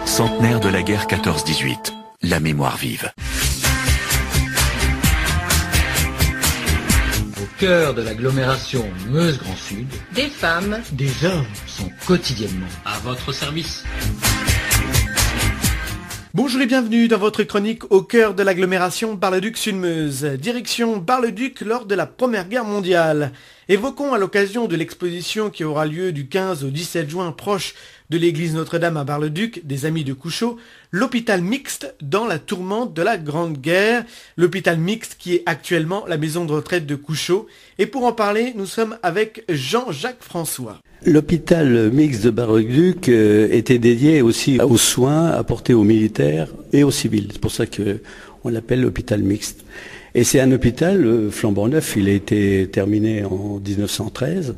Centenaire de la guerre 14-18, la mémoire vive. Au cœur de l'agglomération Meuse-Grand Sud, des femmes, des hommes sont quotidiennement à votre service. Bonjour et bienvenue dans votre chronique au cœur de l'agglomération Bar-le-Duc-Sud-Meuse. Direction Bar-le-Duc lors de la Première Guerre mondiale. Évoquons à l'occasion de l'exposition qui aura lieu du 15 au 17 juin proche de l'église Notre-Dame à Bar-le-Duc, des Amis de Couchot, l'hôpital mixte dans la tourmente de la Grande Guerre. L'hôpital mixte qui est actuellement la maison de retraite de Couchot. Et pour en parler, nous sommes avec Jean-Jacques François. L'hôpital mixte de Bar-le-Duc était dédié aussi aux soins apportés aux militaires et aux civils. C'est pour ça qu'on l'appelle l'hôpital mixte. Et c'est un hôpital flambant neuf, il a été terminé en 1913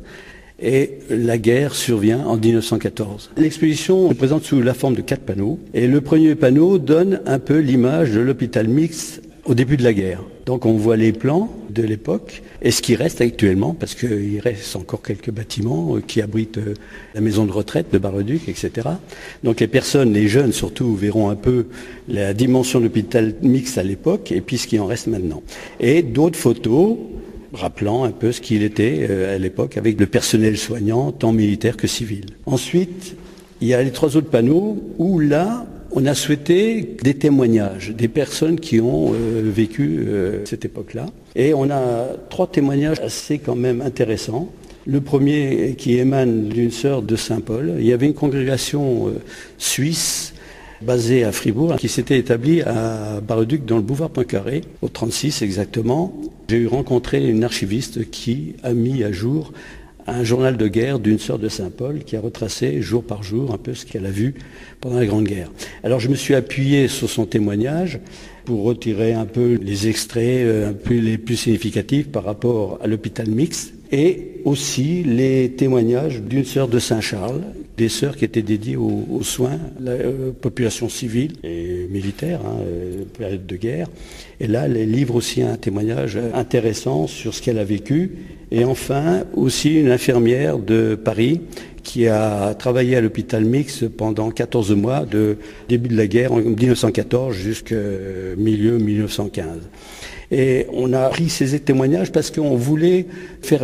et la guerre survient en 1914. L'exposition se présente sous la forme de 4 panneaux et le premier panneau donne un peu l'image de l'hôpital mixte au début de la guerre. Donc on voit les plans de l'époque et ce qui reste actuellement, parce qu'il reste encore quelques bâtiments qui abritent la maison de retraite de Bar-le-Duc, etc. Donc les personnes, les jeunes surtout, verront un peu la dimension de l'hôpital mixte à l'époque et puis ce qui en reste maintenant. Et d'autres photos rappelant un peu ce qu'il était à l'époque avec le personnel soignant, tant militaire que civil. Ensuite, il y a les 3 autres panneaux où là, on a souhaité des témoignages, des personnes qui ont vécu cette époque-là. Et on a 3 témoignages assez quand même intéressants. Le premier qui émane d'une sœur de Saint-Paul. Il y avait une congrégation suisse basée à Fribourg qui s'était établie à Bar-le-Duc dans le boulevard Poincaré, au 36 exactement. J'ai eu rencontré une archiviste qui a mis à jour un journal de guerre d'une sœur de Saint-Paul qui a retracé jour par jour un peu ce qu'elle a vu pendant la Grande Guerre. Alors je me suis appuyé sur son témoignage pour retirer un peu les extraits un peu les plus significatifs par rapport à l'hôpital mixte et aussi les témoignages d'une sœur de Saint-Charles, des sœurs qui étaient dédiées aux soins, la population civile et militaire, période de guerre. Et là, elle livre aussi un témoignage intéressant sur ce qu'elle a vécu. Et enfin, aussi une infirmière de Paris qui a travaillé à l'hôpital mixte pendant 14 mois, de début de la guerre en 1914 jusqu'au milieu 1915. Et on a pris ces témoignages parce qu'on voulait faire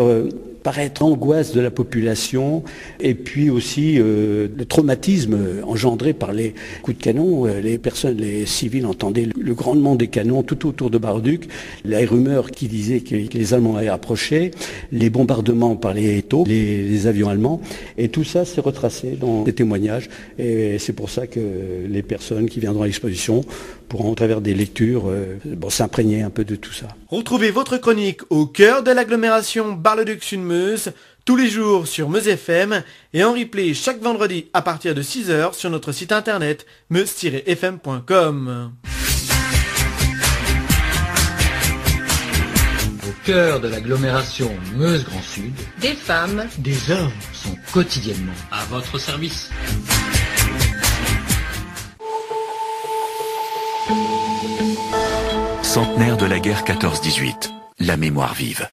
paraître l'angoisse de la population et puis aussi le traumatisme engendré par les coups de canon. Les personnes, les civils entendaient le grondement des canons tout autour de Bar-le-Duc, les rumeurs qui disaient que les Allemands allaient approcher, les bombardements par les taupes, les avions allemands, et tout ça s'est retracé dans des témoignages et c'est pour ça que les personnes qui viendront à l'exposition pourront, au travers des lectures, s'imprégner un peu de tout ça. Retrouvez votre chronique au cœur de l'agglomération Bar-le-Duc-Sud-Meuse tous les jours sur Meuse FM et en replay chaque vendredi à partir de 6h sur notre site internet meuse-fm.com. au cœur de l'agglomération Meuse-Grand Sud, des femmes, des hommes sont quotidiennement À votre service. Centenaire de la guerre 14-18, la mémoire vive.